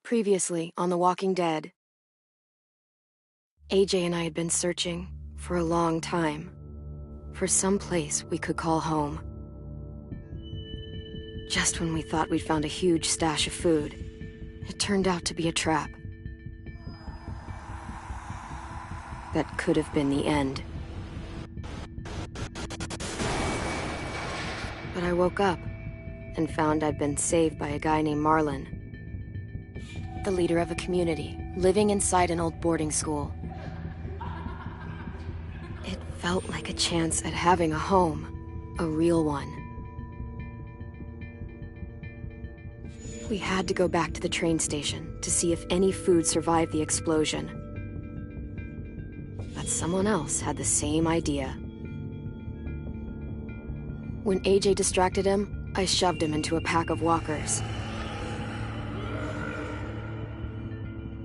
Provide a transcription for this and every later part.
Previously on The Walking Dead, AJ and I had been searching for a long time for some place we could call home. Just when we thought we'd found a huge stash of food, it turned out to be a trap. That could have been the end. But I woke up and found I'd been saved by a guy named Marlon, the leader of a community living inside an old boarding school. It felt like a chance at having a home, a real one. We had to go back to the train station to see if any food survived the explosion. But someone else had the same idea. When AJ distracted him, I shoved him into a pack of walkers.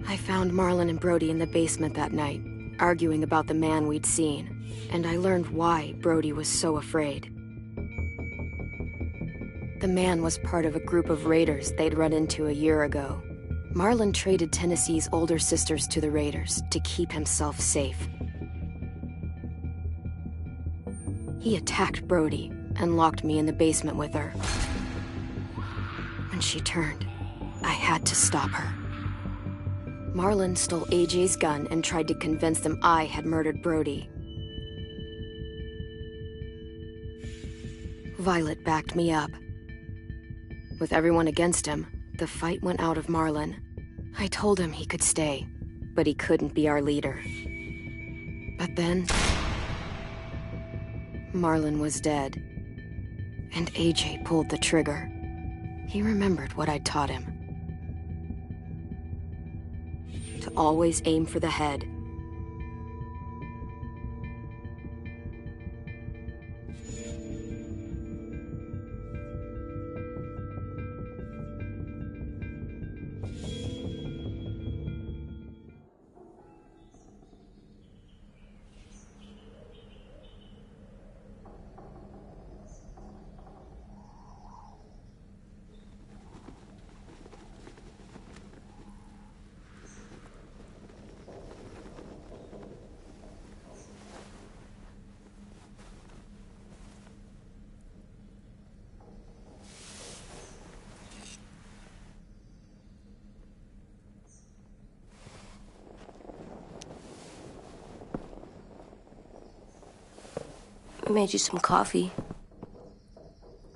I found Marlon and Brody in the basement that night, arguing about the man we'd seen, and I learned why Brody was so afraid. The man was part of a group of raiders they'd run into a year ago. Marlon traded Tennessee's older sisters to the raiders to keep himself safe. He attacked Brody and locked me in the basement with her. When she turned, I had to stop her. Marlon stole AJ's gun and tried to convince them I had murdered Brody. Violet backed me up. With everyone against him, the fight went out of Marlon. I told him he could stay, but he couldn't be our leader. But then, Marlon was dead, and AJ pulled the trigger. He remembered what I'd taught him. To always aim for the head. I made you some coffee.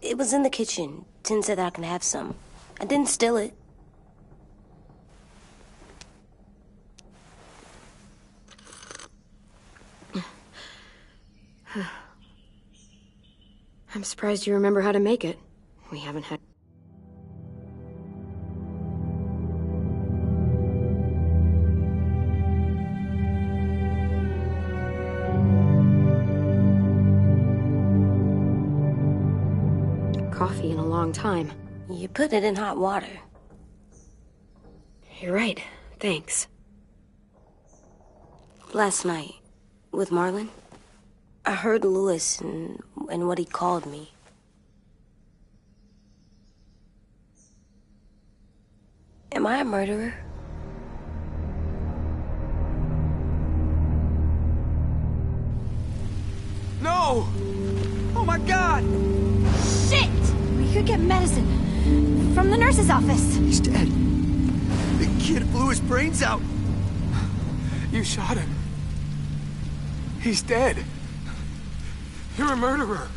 It was in the kitchen. Tin said that I can have some. I didn't steal it. I'm surprised you remember how to make it. We haven't had... coffee in a long time. You put it in hot water. You're right. Thanks. Last night, with Marlon, I heard Lewis and what he called me. Am I a murderer? No! Oh my God! Shit! We could get medicine from the nurse's office. He's dead. The kid blew his brains out. You shot him. He's dead. You're a murderer.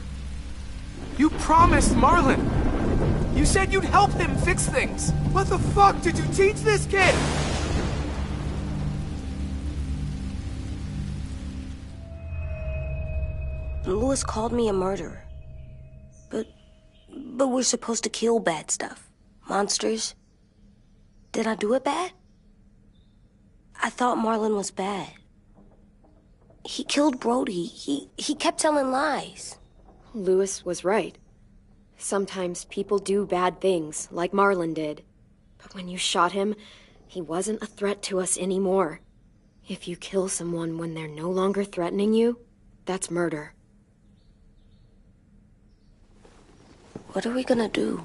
You promised Marlon. You said you'd help him fix things. What the fuck did you teach this kid? Lewis called me a murderer. But we're supposed to kill bad stuff. Monsters. Did I do it bad? I thought Marlon was bad. He killed Brody. He kept telling lies. Lewis was right. Sometimes people do bad things, like Marlon did. But when you shot him, he wasn't a threat to us anymore. If you kill someone when they're no longer threatening you, that's murder. What are we gonna do?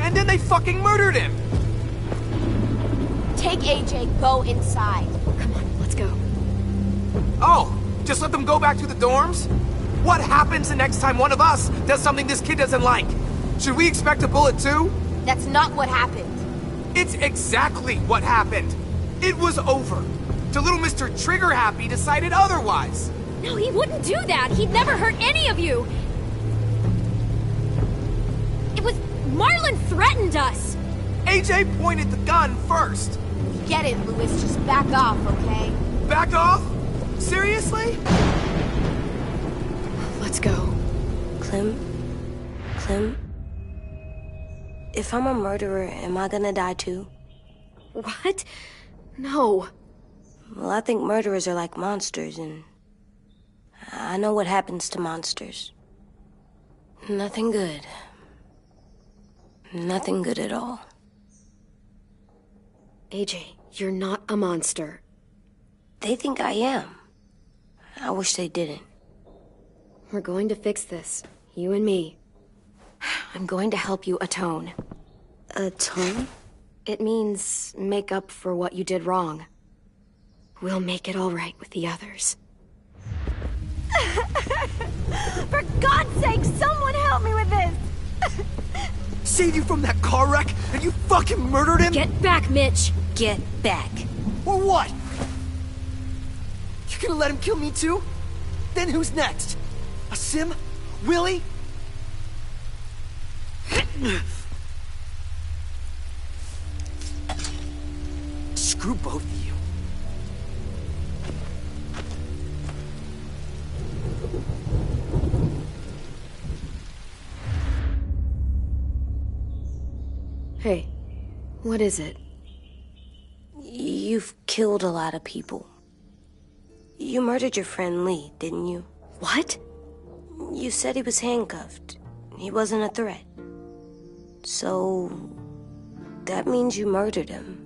and then they fucking murdered him! Take AJ, go inside. Come on, let's go. Oh, just let them go back to the dorms? What happens the next time one of us does something this kid doesn't like? Should we expect a bullet too? That's not what happened. It's exactly what happened. It was over. Till little Mr. Trigger Happy decided otherwise. No, he wouldn't do that. He'd never hurt any of you. It was... Marlon threatened us. AJ pointed the gun first. Get it, Louis. Just back off, okay? Back off? Seriously? Let's go. Clem? If I'm a murderer, am I gonna die too? What? No. Well, I think murderers are like monsters, and I know what happens to monsters. Nothing good. Nothing good at all. AJ, you're not a monster. They think I am. I wish they didn't. We're going to fix this. You and me. I'm going to help you atone. Atone? It means make up for what you did wrong. We'll make it all right with the others. For God's sake, someone help me with this! Saved you from that car wreck, and you fucking murdered him? Get back, Mitch! Get back. Or what? You gonna let him kill me too? Then who's next? A Sim? Willie? Screw both of you. Hey, what is it? You've killed a lot of people. You murdered your friend Lee, didn't you? What? You said he was handcuffed. He wasn't a threat. So... that means you murdered him.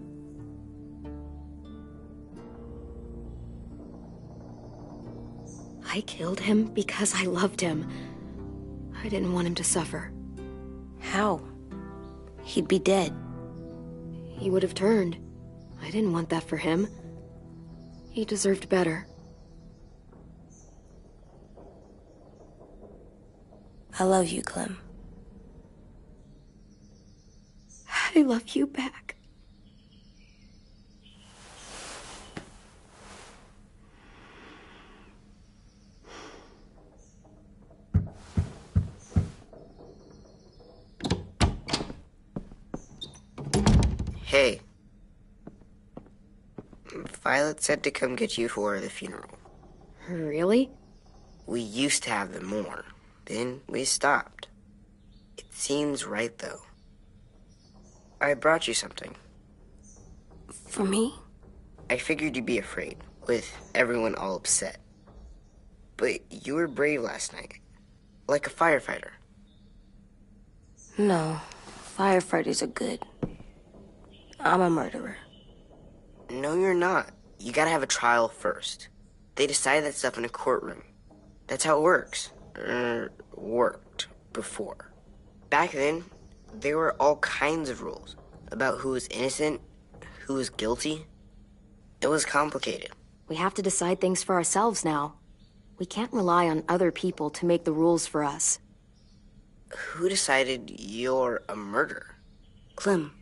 I killed him because I loved him. I didn't want him to suffer. How? He'd be dead. He would have turned. I didn't want that for him. He deserved better. I love you, Clem. I love you back. Hey. Violet said to come get you for the funeral. Really? We used to have them more. Then we stopped. It seems right, though. I brought you something. For me? I figured you'd be afraid, with everyone all upset. But you were brave last night. Like a firefighter. No. Firefighters are good. I'm a murderer. No, you're not. You gotta have a trial first. They decide that stuff in a courtroom. That's how it works. Worked before. Back then, there were all kinds of rules about who was innocent, who was guilty. It was complicated. We have to decide things for ourselves now. We can't rely on other people to make the rules for us. Who decided you're a murderer? Clem.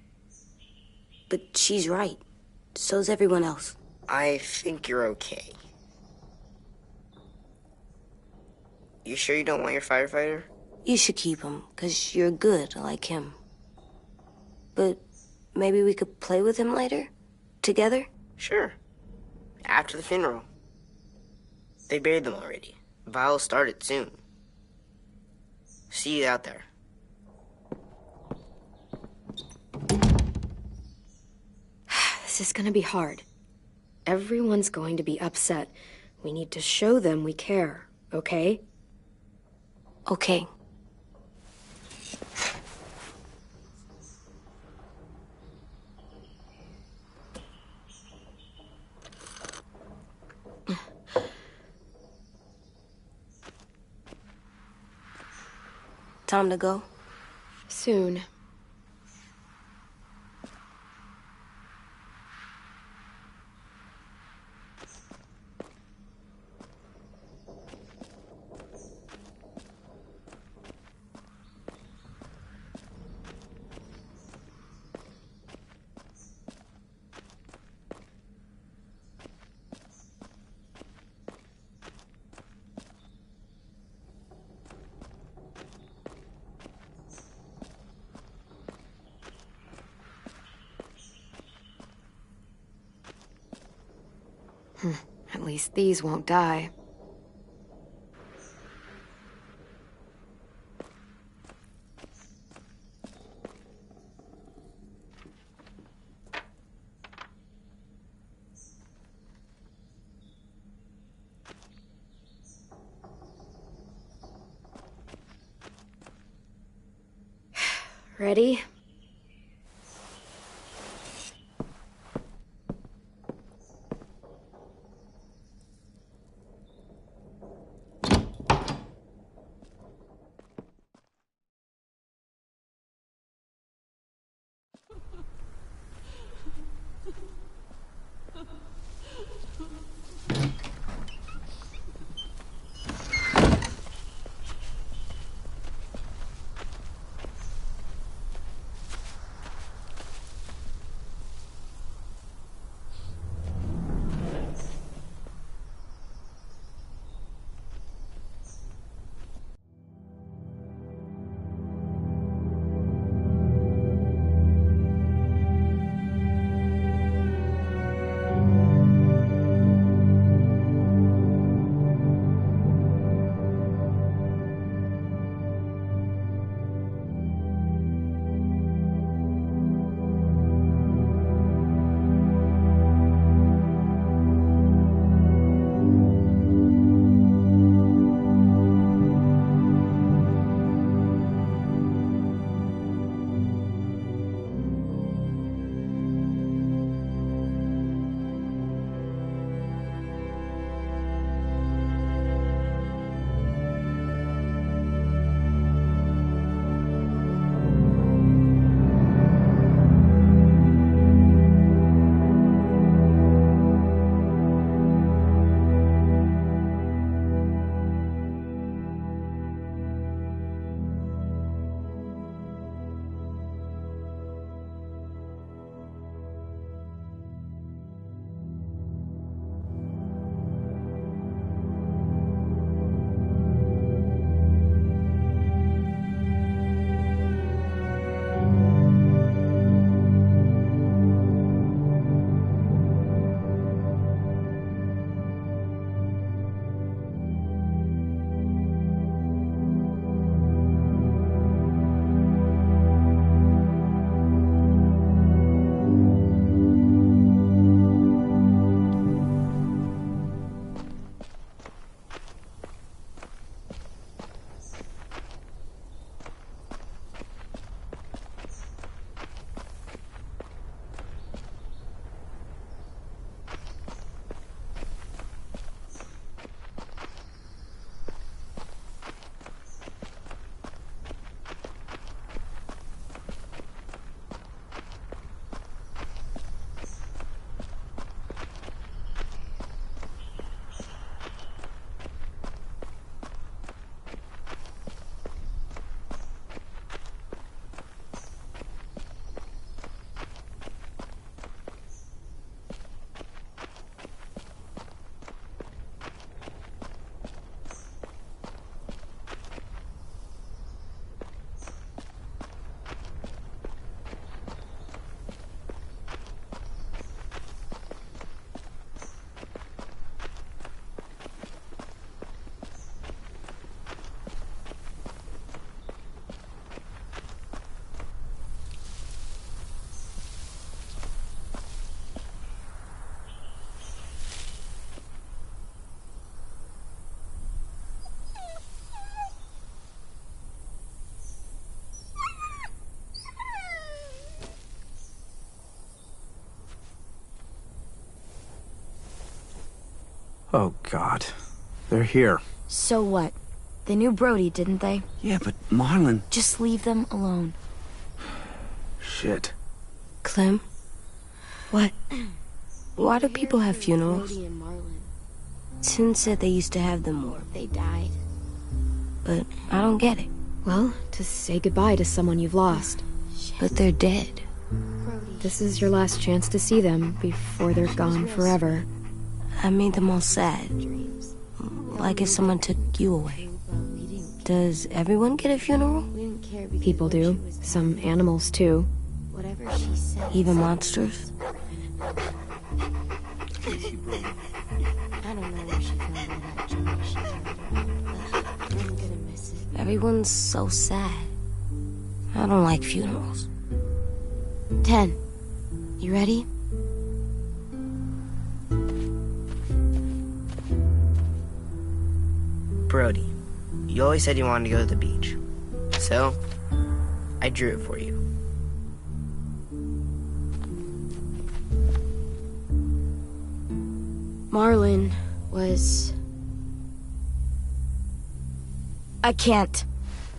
But she's right. So's everyone else. I think you're okay. You sure you don't want your firefighter? You should keep him, 'cause you're good like him. But maybe we could play with him later? Together? Sure. After the funeral. They buried them already. Vile started soon. See you out there. This is gonna be hard. Everyone's going to be upset. We need to show them we care, okay? Okay. Time to go? Soon. At least these won't die. Ready? Oh, God. They're here. So what? They knew Brody, didn't they? Yeah, but Marlon... Just leave them alone. Shit. Clem? What? Why do people have funerals? Brody and Marlon. Tin said they used to have them more, They died. but I don't get it. Well, to say goodbye to someone you've lost. But they're dead. This is your last chance to see them before they're gone forever. I made them all sad. Like if someone took you away. Does everyone get a funeral? People do. Some animals, too. Even monsters? Casey Brody. I don't know where she found all that junk she told me, but I'm gonna miss it. Everyone's so sad. I don't like funerals. 10. You ready? Brody, you always said you wanted to go to the beach. So, I drew it for you. Marlon was... I can't.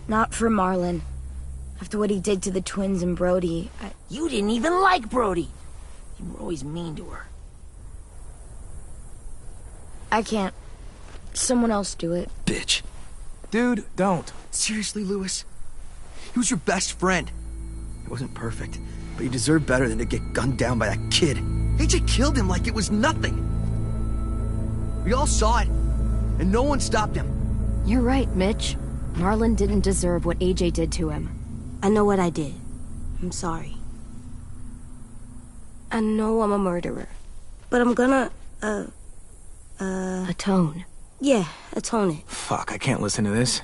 Not for Marlon. After what he did to the twins and Brody, You didn't even like Brody. You were always mean to her. I can't. Someone else do it. Bitch. Dude, don't. Seriously, Lewis? He was your best friend. He wasn't perfect, but he deserved better than to get gunned down by that kid. AJ killed him like it was nothing. We all saw it, and no one stopped him. You're right, Mitch. Marlon didn't deserve what AJ did to him. I know what I did. I'm sorry. I know I'm a murderer. But I'm gonna, Atone. yeah, atone it. Fuck, I can't listen to this.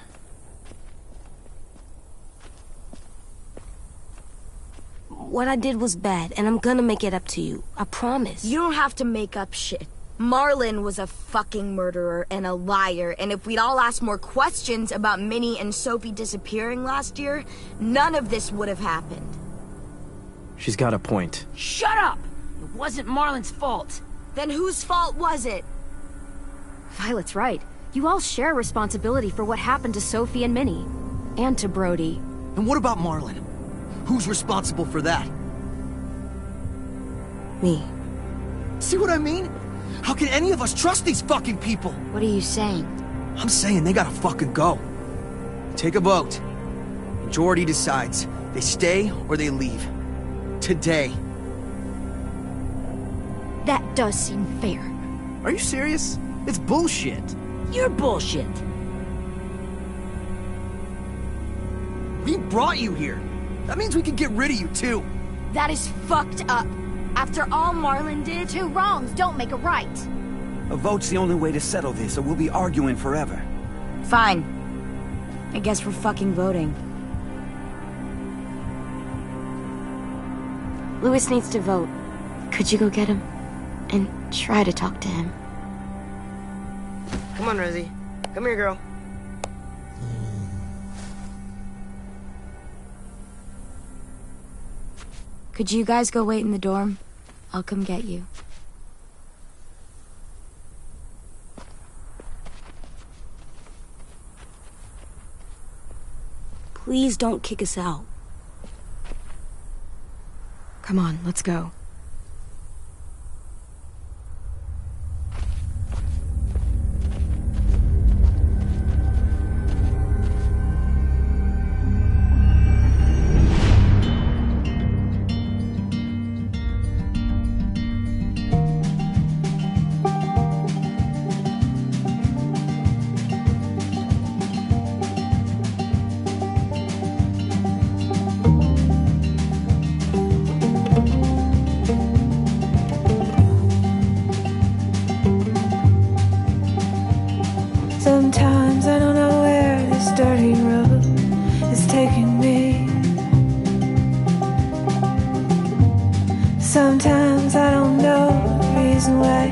What I did was bad, and I'm gonna make it up to you. I promise. You don't have to make up shit. Marlon was a fucking murderer and a liar, and if we'd all asked more questions about Minnie and Sophie disappearing last year, none of this would have happened. She's got a point. Shut up! It wasn't Marlon's fault. Then whose fault was it? Violet's right. You all share responsibility for what happened to Sophie and Minnie. And to Brody. And what about Marlon? Who's responsible for that? Me. See what I mean? How can any of us trust these fucking people? What are you saying? I'm saying they gotta fucking go. Take a vote. Majority decides. They stay or they leave. Today. That does seem fair. Are you serious? It's bullshit. You're bullshit. We brought you here. That means we can get rid of you too. That is fucked up. After all Marlon did, Two wrongs don't make a right. A vote's the only way to settle this, or we'll be arguing forever. fine. I guess we're fucking voting. Lewis needs to vote. Could you go get him? And try to talk to him. Come on, Rosie. Come here, girl. Could you guys go wait in the dorm? I'll come get you. Please don't kick us out. Come on, let's go. Sometimes I don't know where this dirty road is taking me. Sometimes I don't know the reason why,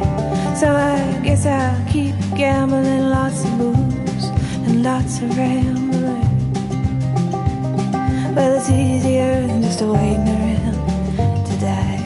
so I guess I'll keep gambling. Lots of moves and lots of rambling. Well, it's easier than just waiting around to die.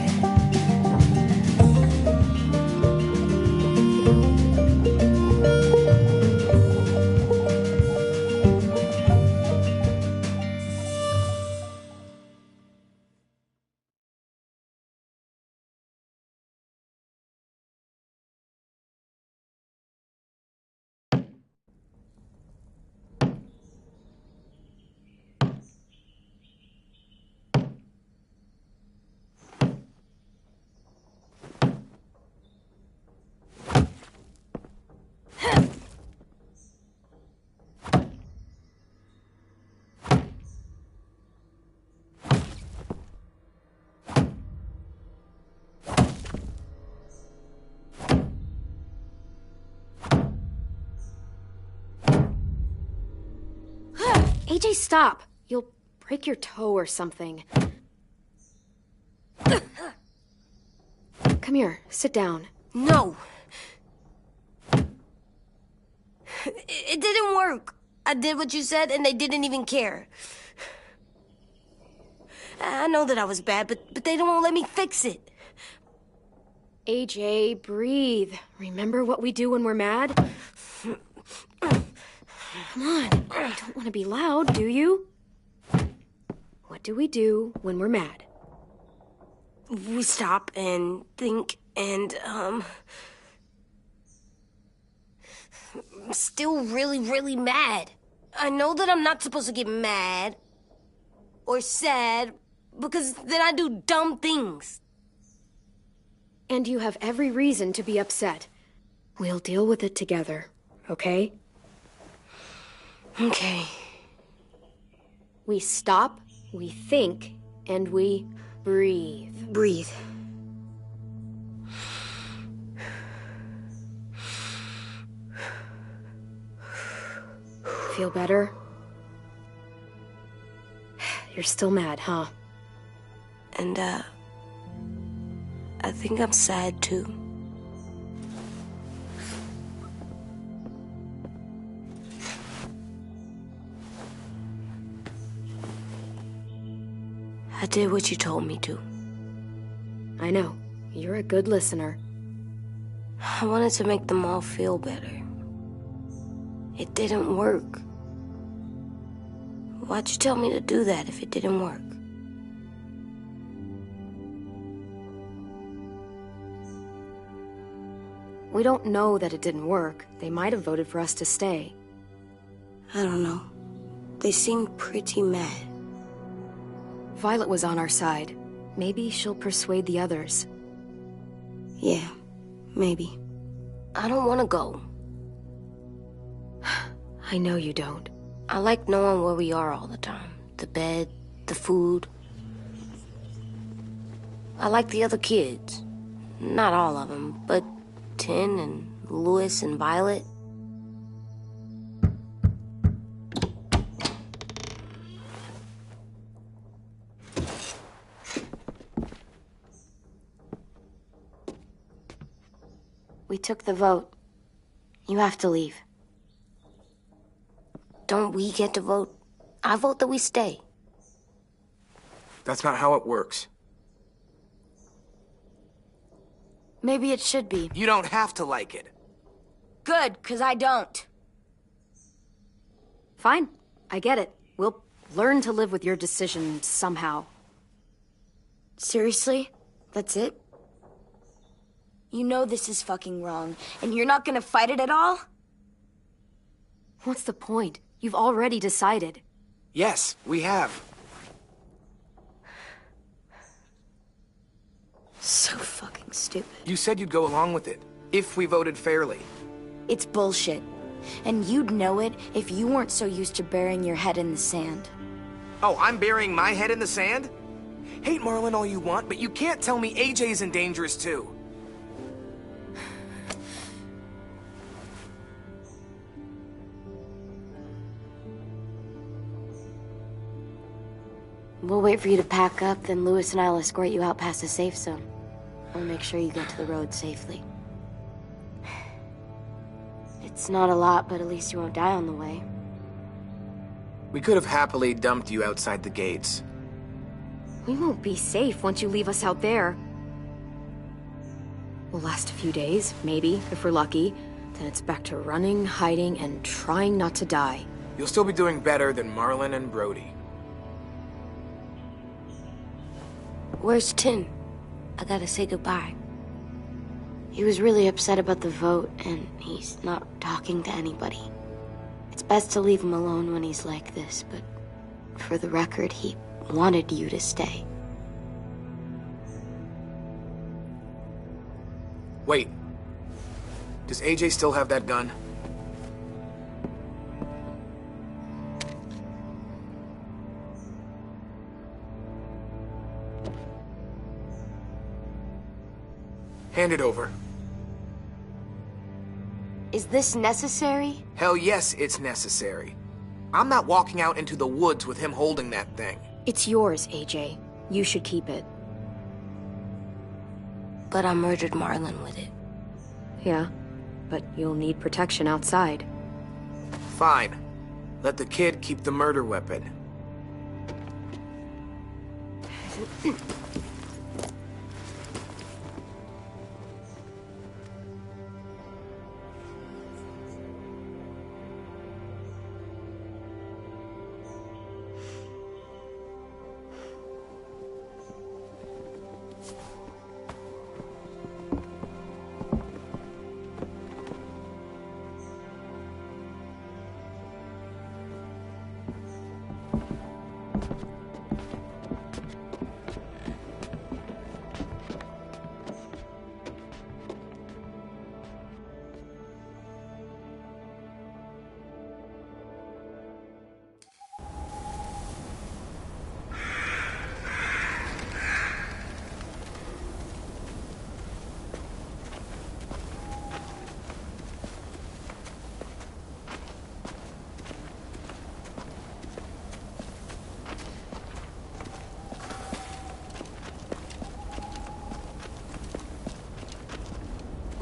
AJ, stop! You'll break your toe or something. Come here, sit down. No. It didn't work. I did what you said, and they didn't even care. I know that I was bad, but they don't let me fix it. AJ, breathe. Remember what we do when we're mad? Come on, you don't want to be loud, do you? What do we do when we're mad? We stop and think and, I'm still really, really mad. I know that I'm not supposed to get mad or sad because then I do dumb things. And you have every reason to be upset. We'll deal with it together, okay? Okay. We stop, we think, and we breathe. Breathe. Feel better? You're still mad, huh? And, I think I'm sad, too. I did what you told me to. I know. You're a good listener. I wanted to make them all feel better. It didn't work. Why'd you tell me to do that if it didn't work? We don't know that it didn't work. They might have voted for us to stay. I don't know. They seemed pretty mad. Violet was on our side. Maybe she'll persuade the others. Yeah, maybe. I don't want to go. I know you don't. I like knowing where we are all the time. The bed, the food. I like the other kids. Not all of them, but Tin and Louis and Violet. We took the vote. You have to leave. Don't we get to vote? I vote that we stay. That's not how it works. Maybe it should be. You don't have to like it. Good, 'cause I don't. Fine. I get it. We'll learn to live with your decision somehow. Seriously? That's it? You know this is fucking wrong, and you're not gonna fight it at all? What's the point? You've already decided. Yes, we have. So fucking stupid. You said you'd go along with it, if we voted fairly. It's bullshit. And you'd know it if you weren't so used to burying your head in the sand. Oh, I'm burying my head in the sand? Hate Marlin all you want, but you can't tell me AJ's in dangerous too. We'll wait for you to pack up, then Louis and I'll escort you out past the safe zone. We'll make sure you get to the road safely. It's not a lot, but at least you won't die on the way. We could have happily dumped you outside the gates. We won't be safe once you leave us out there. We'll last a few days, maybe, if we're lucky. Then it's back to running, hiding, and trying not to die. You'll still be doing better than Marlin and Brody. Where's Tin? I gotta say goodbye. He was really upset about the vote, and he's not talking to anybody. It's best to leave him alone when he's like this, but for the record, he wanted you to stay. Wait. Does AJ still have that gun? Hand it over. Is this necessary? Hell yes, it's necessary. I'm not walking out into the woods with him holding that thing. It's yours, AJ. You should keep it. But I murdered Marlon with it. Yeah, but you'll need protection outside. Fine. Let the kid keep the murder weapon.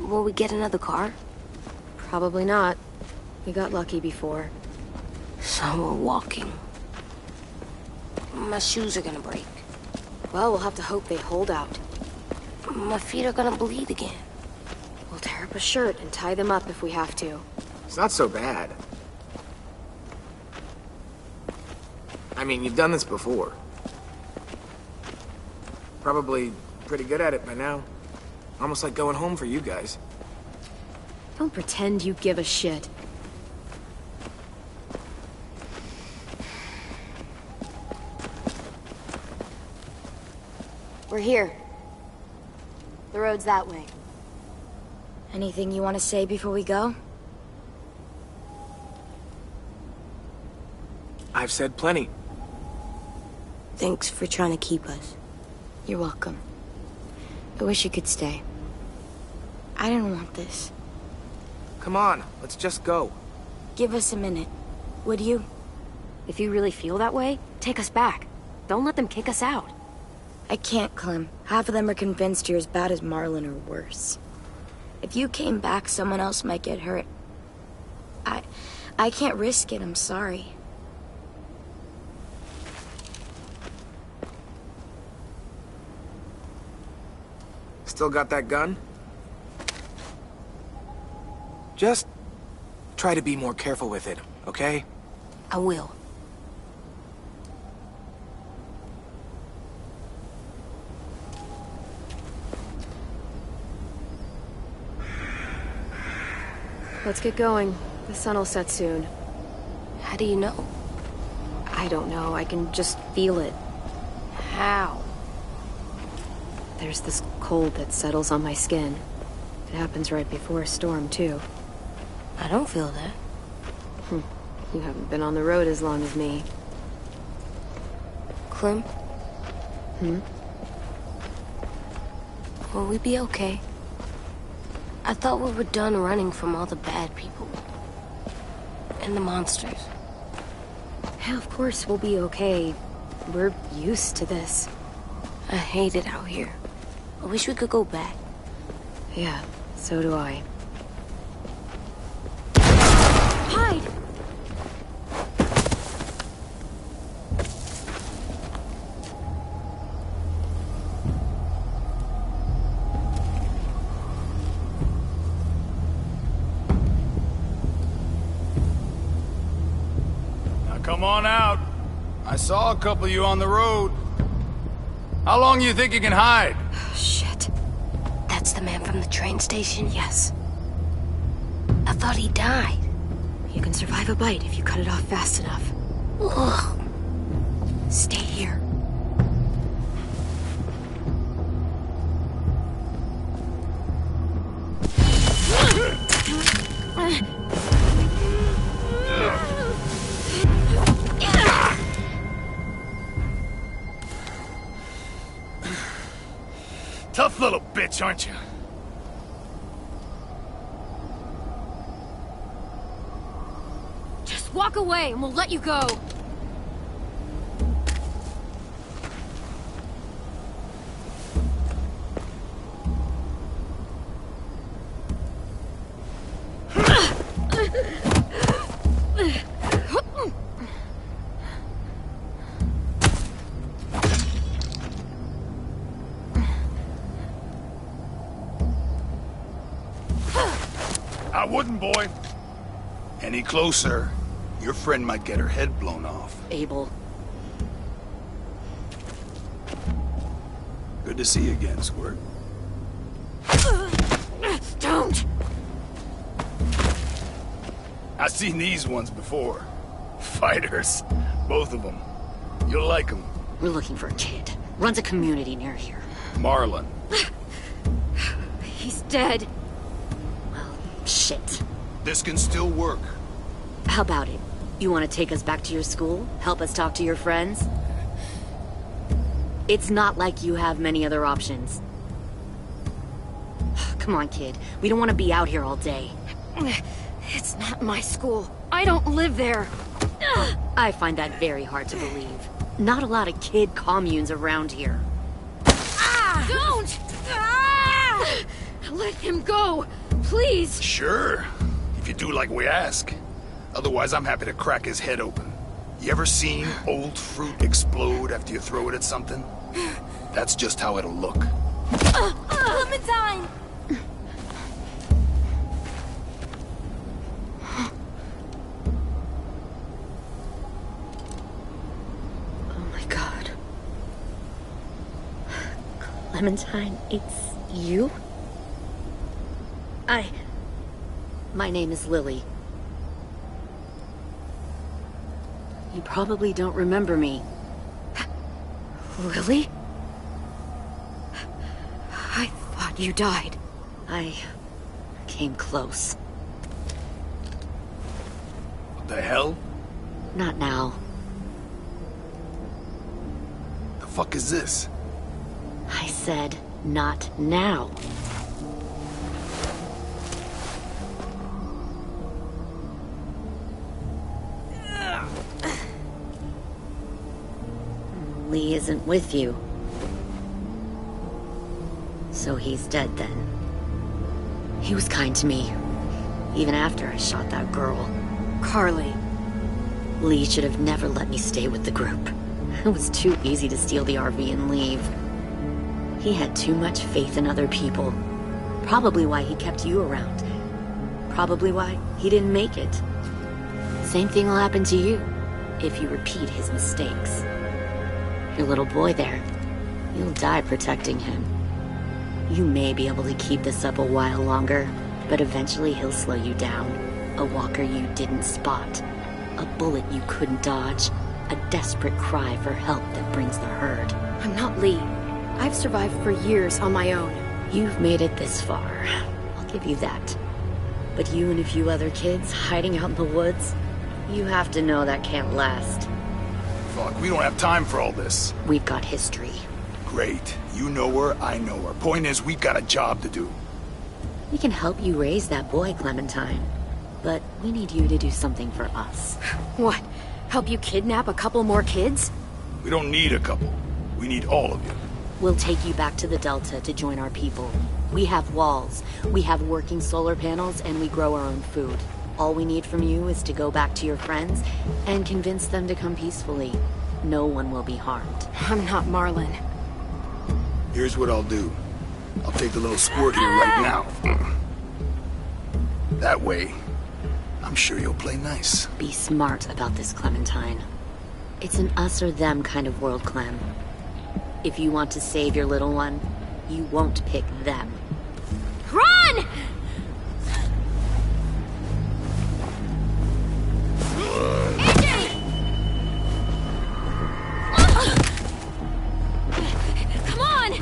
Will we get another car? Probably not. We got lucky before. So we're walking. My shoes are gonna break. Well, we'll have to hope they hold out. My feet are gonna bleed again. We'll tear up a shirt and tie them up if we have to. It's not so bad. I mean, you've done this before. Probably pretty good at it by now. Almost like going home for you guys. Don't pretend you give a shit. We're here. The road's that way. Anything you want to say before we go? I've said plenty. Thanks for trying to keep us. You're welcome. I wish you could stay. I didn't want this. Come on, let's just go. Give us a minute, would you? If you really feel that way, take us back. Don't let them kick us out. I can't, Clem. Half of them are convinced you're as bad as Marlon or worse. If you came back, someone else might get hurt. I can't risk it, I'm sorry. Still got that gun? Just try to be more careful with it, okay? I will. Let's get going. The sun will set soon. How do you know? I don't know. I can just feel it. How? There's this cold that settles on my skin. It happens right before a storm, too. I don't feel that. You haven't been on the road as long as me. Clem? Will we be okay? I thought we were done running from all the bad people. And the monsters. Yeah, of course we'll be okay. We're used to this. I hate it out here. I wish we could go back. Yeah, so do I. Hide! Now come on out. I saw a couple of you on the road. How long do you think you can hide? Shit. That's the man from the train station? Yes. I thought he died. You can survive a bite if you cut it off fast enough. Ugh. Stay here. Tough little bitch, aren't you? Just Just walk away and we'll let you go. I wouldn't, boy. Any closer, your friend might get her head blown off. Abel. Good to see you again, Squirt. Don't! I've seen these ones before. Fighters. Both of them. You'll like them. We're looking for a kid. Runs a community near here. Marlon. He's dead. Shit. This can still work. How about it? You want to take us back to your school? Help us talk to your friends? It's not like you have many other options. Come on, kid. We don't want to be out here all day. It's not my school. I don't live there. I find that very hard to believe. Not a lot of kid communes around here. Don't! Let him go, please. Sure. If you do like we ask. Otherwise, I'm happy to crack his head open. You ever seen old fruit explode after you throw it at something? That's just how it'll look. Clementine! Oh my god. Clementine, it's you? My name is Lily. You probably don't remember me. Lily? I thought you died. I came close. What the hell? Not now. The fuck is this? I said, not now. Lee isn't with you. So he's dead then. He was kind to me, even after I shot that girl. Carly. Lee should have never let me stay with the group. It was too easy to steal the RV and leave. He had too much faith in other people. Probably why he kept you around. Probably why he didn't make it. Same thing will happen to you, if you repeat his mistakes. Your little boy there, you'll die protecting him. You may be able to keep this up a while longer, but eventually he'll slow you down. A walker you didn't spot. A bullet you couldn't dodge. A desperate cry for help that brings the herd. I'm not Lee. I've survived for years on my own. You've made it this far. I'll give you that. But you and a few other kids hiding out in the woods, you have to know that can't last. Fuck, we don't have time for all this. We've got history. Great. You know her, I know her. Point is, we've got a job to do. We can help you raise that boy, Clementine. But we need you to do something for us. What? Help you kidnap a couple more kids? We don't need a couple. We need all of you. We'll take you back to the Delta to join our people. We have walls, we have working solar panels, and we grow our own food. All we need from you is to go back to your friends and convince them to come peacefully. No one will be harmed. I'm not Marlon. Here's what I'll do. I'll take the little squirt here right now. That way, I'm sure you'll play nice. Be smart about this, Clementine. It's an us or them kind of world, Clem. If you want to save your little one, you won't pick them. Run! Come on!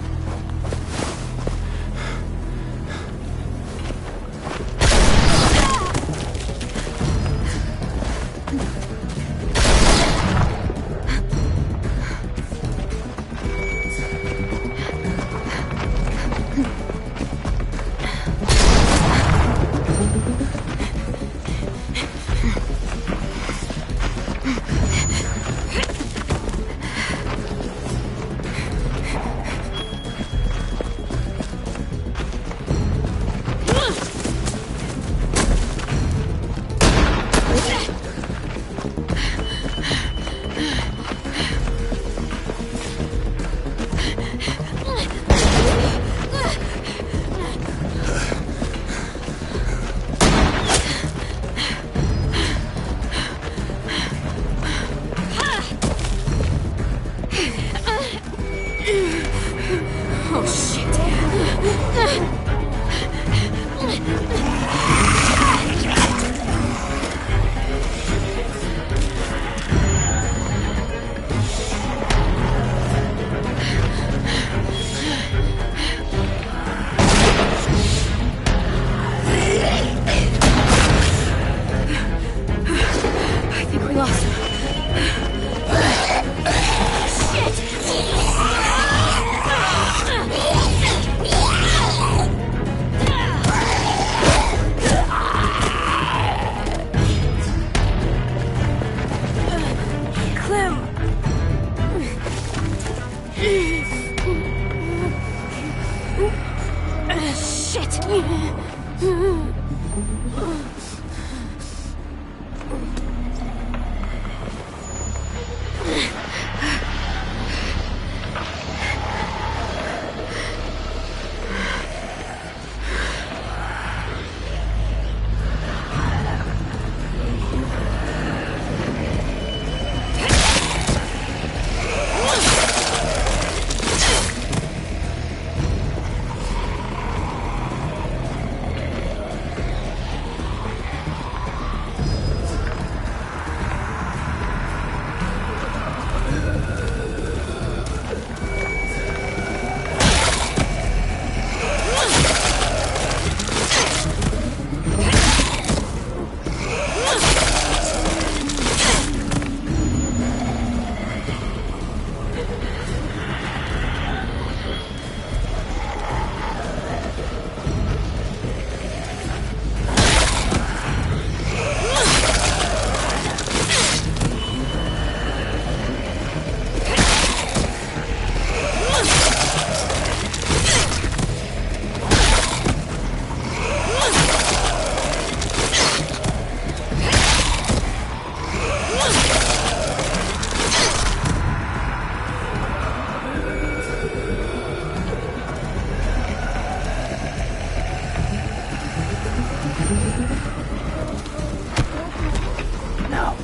No.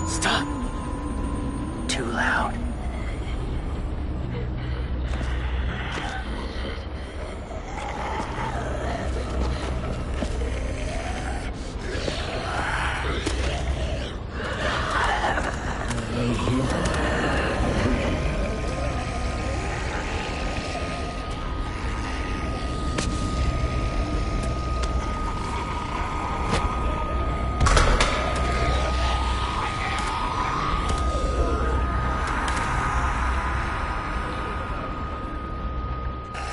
Stop. Too loud.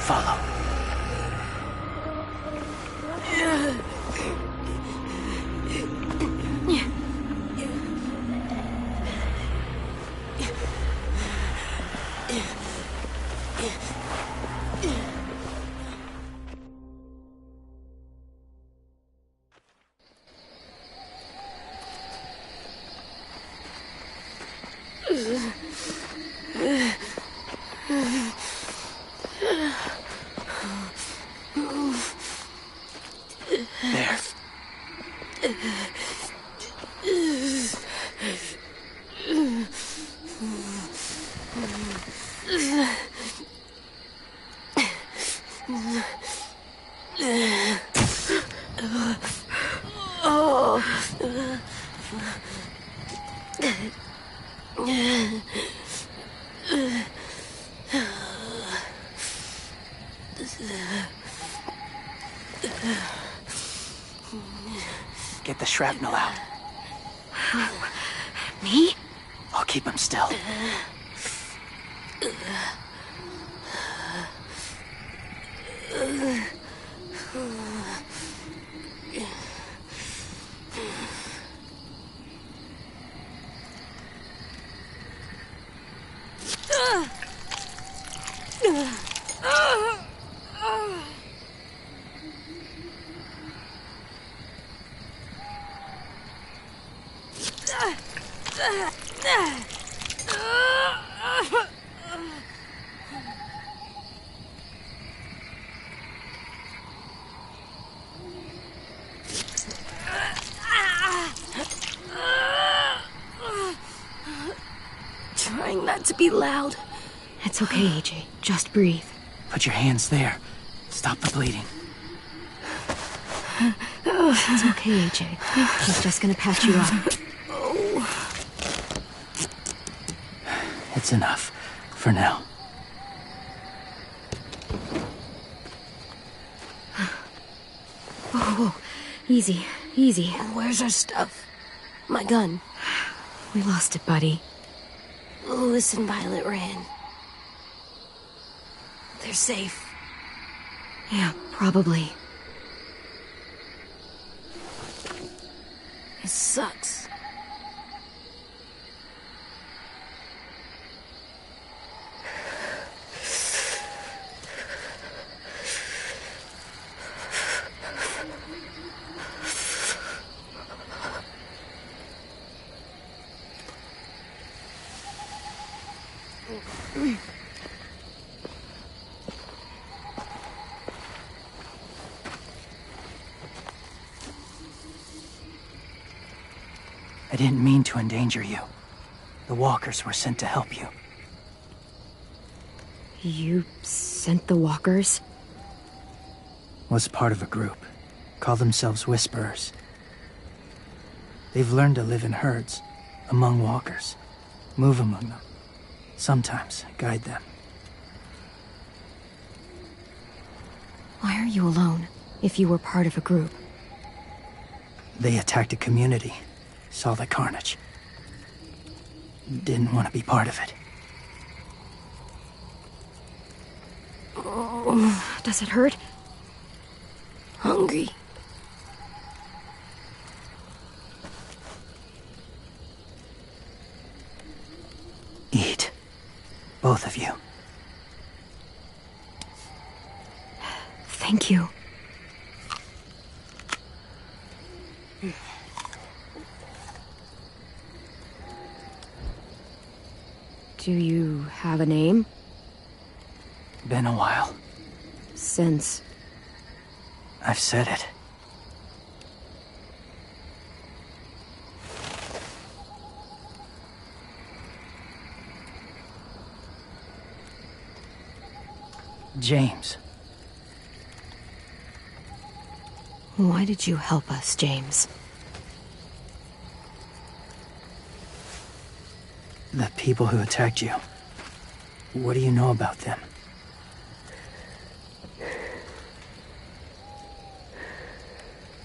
Follow. There. Get the shrapnel out. Me? I'll keep him still. Trying not to be loud. It's okay, AJ. Just breathe. Put your hands there. Stop the bleeding. It's okay, AJ. He's just gonna patch you up. It's enough. For now. Whoa. Easy. Easy. Where's our stuff? My gun. We lost it, buddy. Louis and Violet ran. They're safe. Yeah, probably. It sucks. I didn't mean to endanger you. The walkers were sent to help you. You sent the walkers? Was part of a group. Call themselves Whisperers. They've learned to live in herds, among walkers. Move among them. Sometimes guide them. Why are you alone, if you were part of a group? They attacked a community. Saw the carnage. Didn't want to be part of it. Oh, does it hurt? Hungry. Eat. Both of you. Thank you. Do you have a name? Been a while. Since... I've said it. James. Why did you help us, James? The people who attacked you. What do you know about them?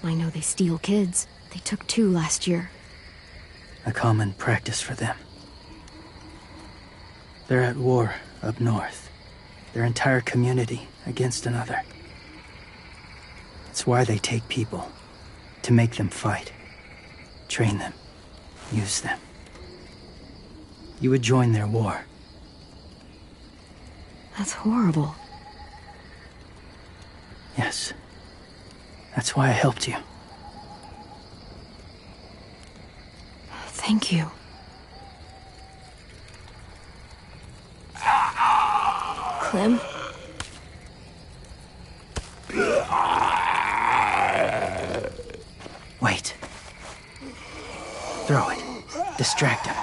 I know they steal kids. They took 2 last year. A common practice for them. They're at war up north. Their entire community against another. It's why they take people. To make them fight. Train them. Use them. You would join their war. That's horrible. Yes. That's why I helped you. Thank you. Clem? Wait. Throw it. Distract him.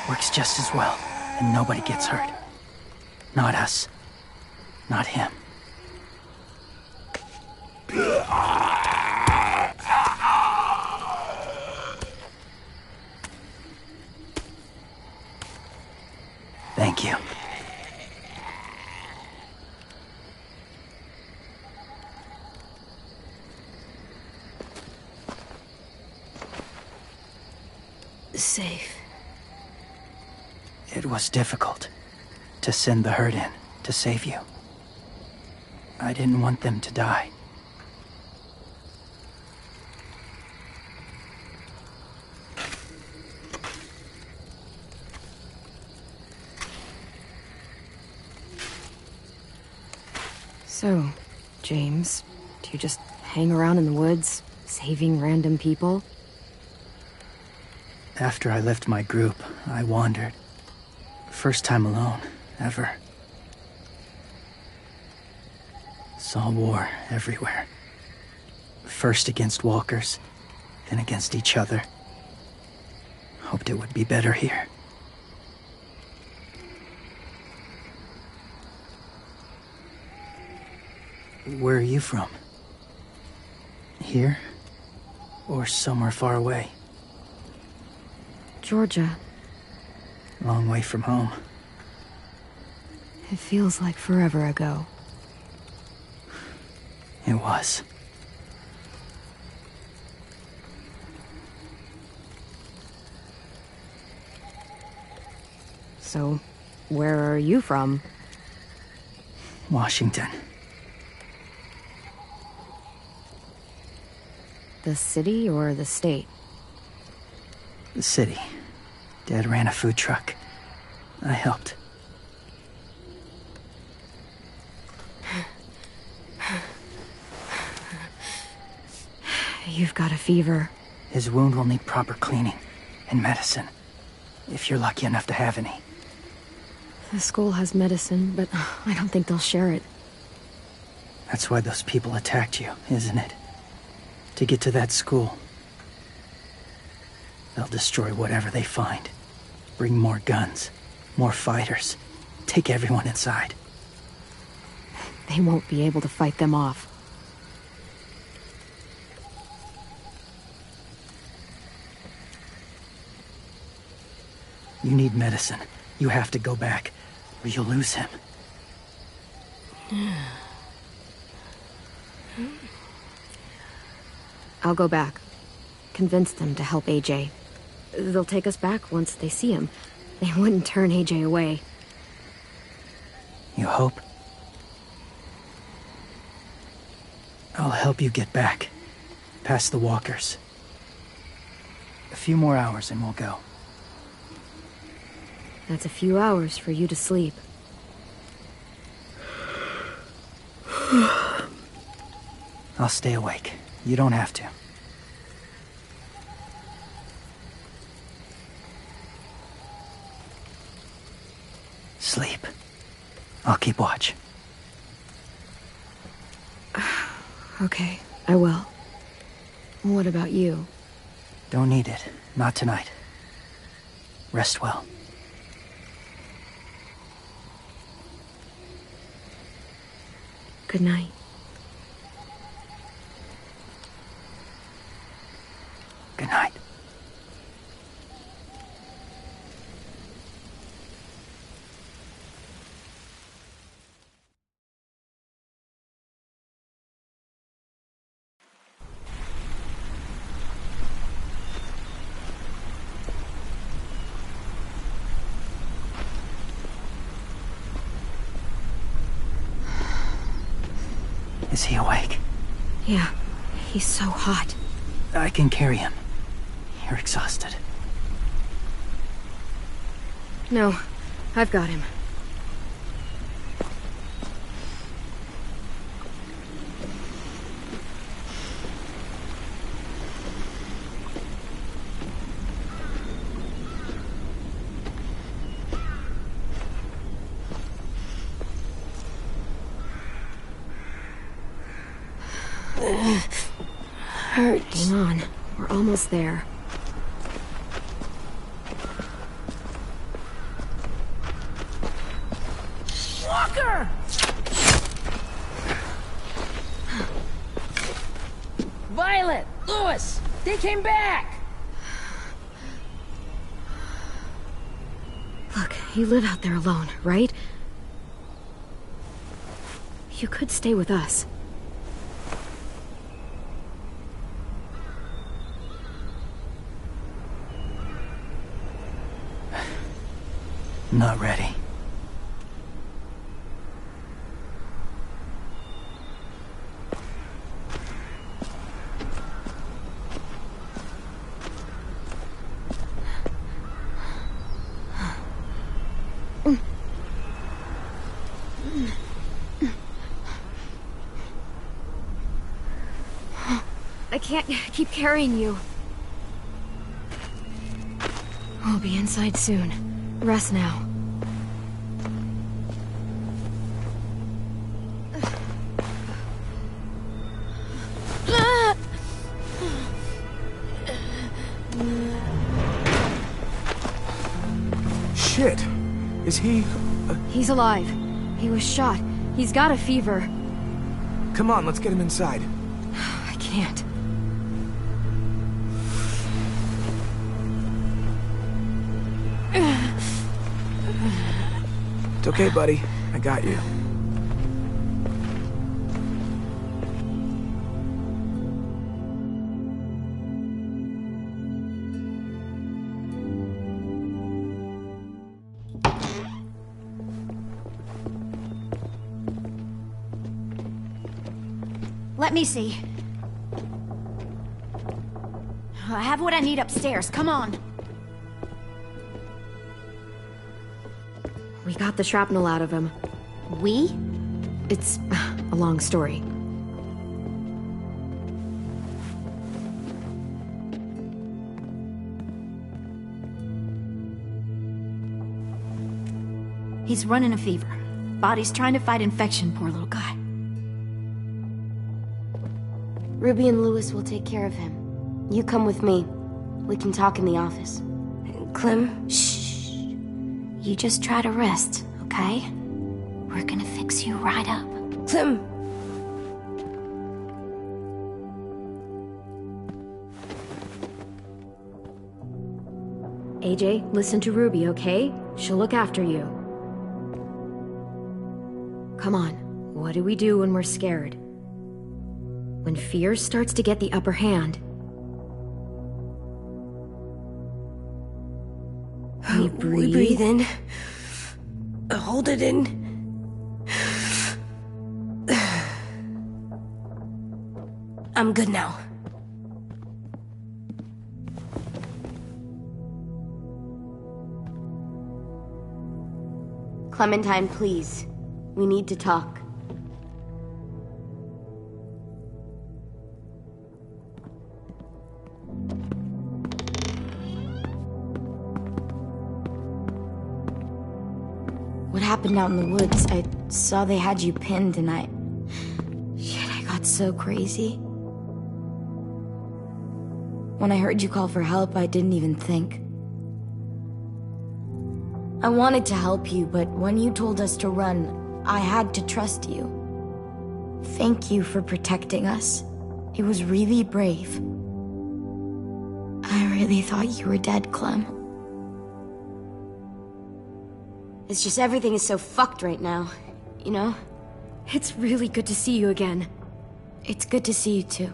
Works just as well, and nobody gets hurt. Not us. Not him. Thank you. Safe. It was difficult to send the herd in to save you. I didn't want them to die. So, James, do you just hang around in the woods, saving random people? After I left my group, I wandered. First time alone, ever. Saw war everywhere. First against walkers, then against each other. Hoped it would be better here. Where are you from? Here? Or somewhere far away? Georgia. Long way from home. It feels like forever ago. It was. So, where are you from? Washington. The city or the state? The city. Dad ran a food truck. I helped. You've got a fever. His wound will need proper cleaning and medicine. If you're lucky enough to have any. The school has medicine, but I don't think they'll share it. That's why those people attacked you, isn't it? To get to that school. They'll destroy whatever they find. Bring more guns, more fighters. Take everyone inside. They won't be able to fight them off. You need medicine. You have to go back, or you'll lose him. I'll go back. Convince them to help AJ. They'll take us back once they see him. They wouldn't turn AJ away. You hope? I'll help you get back. Past the walkers. A few more hours and we'll go. That's a few hours for you to sleep. I'll stay awake. You don't have to. Sleep. I'll keep watch. Okay, I will. What about you? Don't need it. Not tonight. Rest well. Good night. Good night. Is he awake? Yeah, he's so hot. I can carry him. You're exhausted. No, I've got him. Hurts. Hang on, we're almost there. Walker! Violet! Lewis! They came back! Look, you live out there alone, right? You could stay with us. Not ready. I can't keep carrying you. I'll be inside soon. Rest now. Shit. Is he... He's alive. He was shot. He's got a fever. Come on, let's get him inside. I can't. It's okay, buddy. I got you. Let me see. I have what I need upstairs. Come on. We got the shrapnel out of him. We? It's a long story. He's running a fever. Body's trying to fight infection, poor little guy. Ruby and Lewis will take care of him. You come with me. We can talk in the office. Clem? Shh. You just try to rest, okay? We're gonna fix you right up. Clem! AJ, listen to Ruby, okay? She'll look after you. Come on, what do we do when we're scared? When fear starts to get the upper hand, we breathe. We breathe in. Hold it in. I'm good now. Clementine, please. We need to talk. What happened out in the woods? I saw they had you pinned and Shit, I got so crazy. When I heard you call for help, I didn't even think. I wanted to help you, but when you told us to run, I had to trust you. Thank you for protecting us. It was really brave. I really thought you were dead, Clem. It's just everything is so fucked right now, you know? It's really good to see you again. It's good to see you too.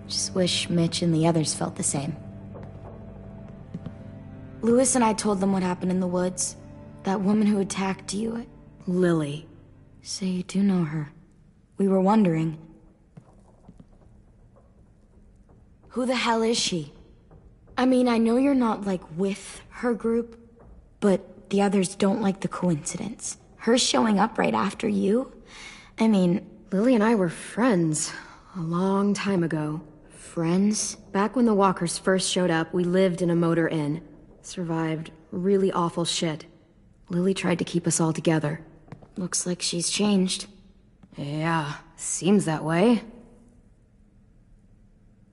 Just wish Mitch and the others felt the same. Louis and I told them what happened in the woods. That woman who attacked you. Lily. So you do know her. We were wondering. Who the hell is she? I mean, I know you're not, like, with her group, but the others don't like the coincidence. Her showing up right after you? I mean... Lily and I were friends a long time ago. Friends? Back when the walkers first showed up, we lived in a motor inn. Survived really awful shit. Lily tried to keep us all together. Looks like she's changed. Yeah, seems that way.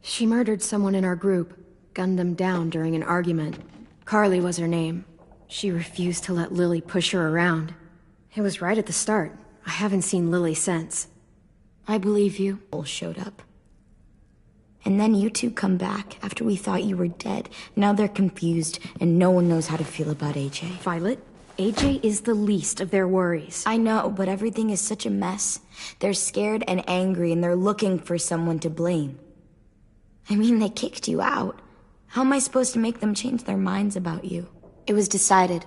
She murdered someone in our group, gunned them down during an argument. Carly was her name. She refused to let Lily push her around. It was right at the start. I haven't seen Lily since. I believe you. All showed up. And then you two come back after we thought you were dead. Now they're confused, and no one knows how to feel about AJ. Violet, AJ is the least of their worries. I know, but everything is such a mess. They're scared and angry, and they're looking for someone to blame. I mean, they kicked you out. How am I supposed to make them change their minds about you? It was decided.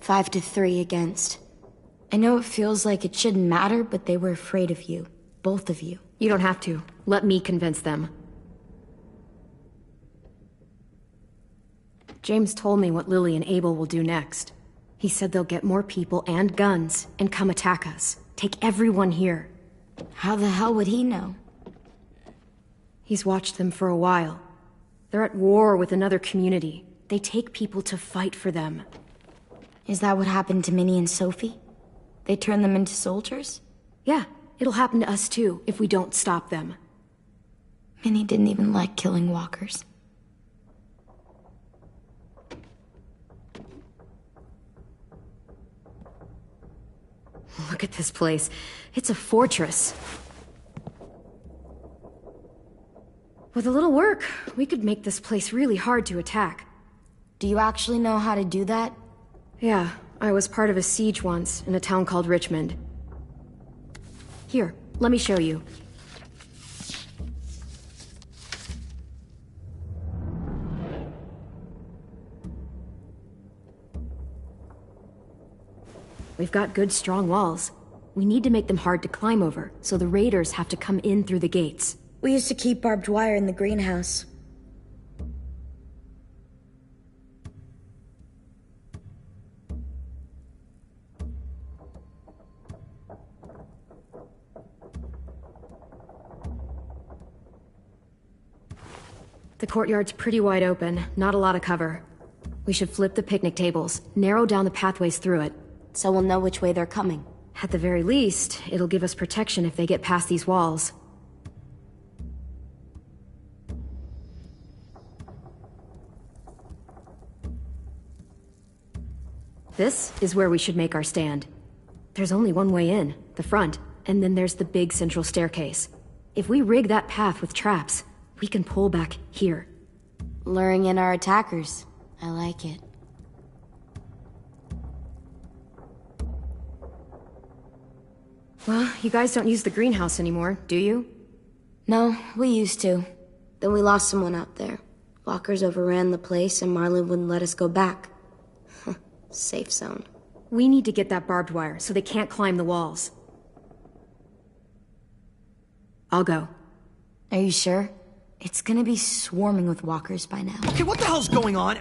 5-3 against. I know it feels like it shouldn't matter, but they were afraid of you. Both of you. You don't have to. Let me convince them. James told me what Lily and Abel will do next. He said they'll get more people and guns and come attack us. Take everyone here. How the hell would he know? He's watched them for a while. They're at war with another community. They take people to fight for them. Is that what happened to Minnie and Sophie? They turned them into soldiers? Yeah, it'll happen to us too if we don't stop them. Minnie didn't even like killing walkers. Look at this place. It's a fortress. With a little work, we could make this place really hard to attack. Do you actually know how to do that? Yeah, I was part of a siege once in a town called Richmond. Here, let me show you. We've got good, strong walls. We need to make them hard to climb over, so the raiders have to come in through the gates. We used to keep barbed wire in the greenhouse. The courtyard's pretty wide open, not a lot of cover. We should flip the picnic tables, narrow down the pathways through it. So we'll know which way they're coming. At the very least, it'll give us protection if they get past these walls. This is where we should make our stand. There's only one way in, the front, and then there's the big central staircase. If we rig that path with traps, we can pull back here. Luring in our attackers. I like it. Well, you guys don't use the greenhouse anymore, do you? No, we used to. Then we lost someone out there. Walkers overran the place and Marlon wouldn't let us go back. Safe zone. We need to get that barbed wire so they can't climb the walls. I'll go. Are you sure? It's gonna be swarming with walkers by now. Okay, what the hell's going on?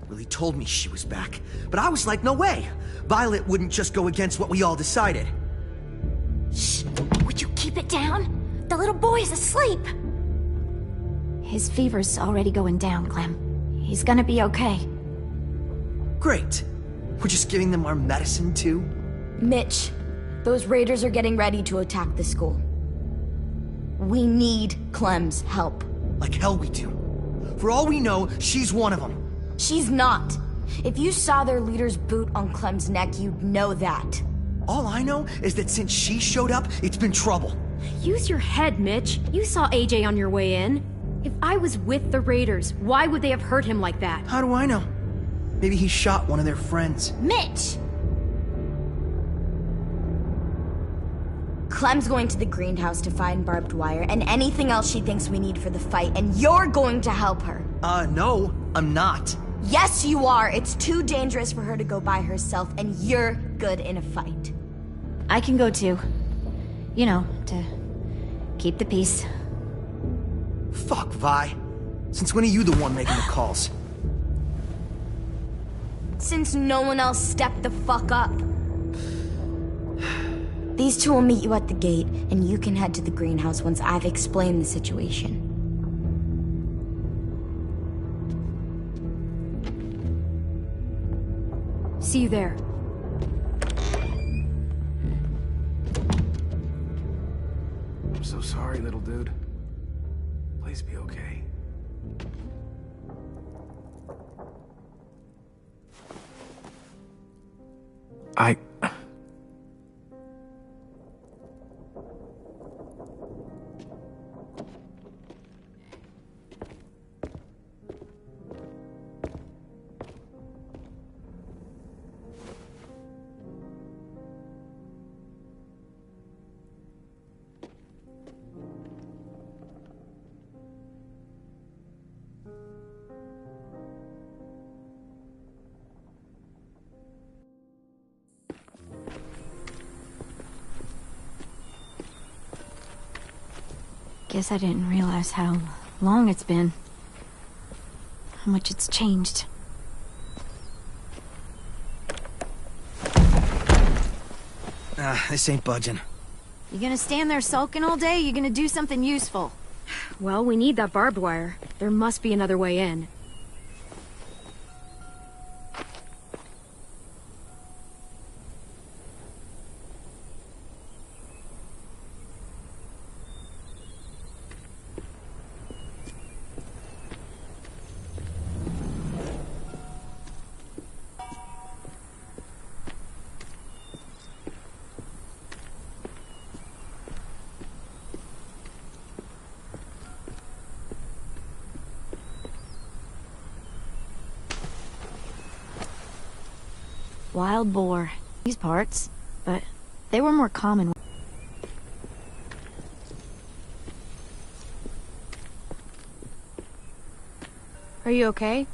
Lily told me she was back, but I was like, no way. Violet wouldn't just go against what we all decided. Shh! Would you keep it down? The little boy's asleep! His fever's already going down, Clem. He's gonna be okay. Great. We're just giving them our medicine, too? Mitch, those raiders are getting ready to attack the school. We need Clem's help. Like hell we do. For all we know, she's one of them. She's not. If you saw their leader's boot on Clem's neck, you'd know that. All I know is that since she showed up, it's been trouble. Use your head, Mitch. You saw AJ on your way in. If I was with the raiders, why would they have hurt him like that? How do I know? Maybe he shot one of their friends. Mitch! Clem's going to the greenhouse to find barbed wire and anything else she thinks we need for the fight, and you're going to help her. No, I'm not. Yes, you are. It's too dangerous for her to go by herself, and you're good in a fight. I can go too. You know, to keep the peace. Fuck, Vi. Since when are you the one making the calls? Since no one else stepped the fuck up. These two will meet you at the gate, and you can head to the greenhouse once I've explained the situation. See you there. I'm so sorry, little dude. Please be okay. Guess I didn't realize how long it's been. How much it's changed. This ain't budging. You gonna stand there sulking all day? You gonna do something useful? Well, we need that barbed wire. There must be another way in. Wild boar. These parts, but they were more common. Are you okay?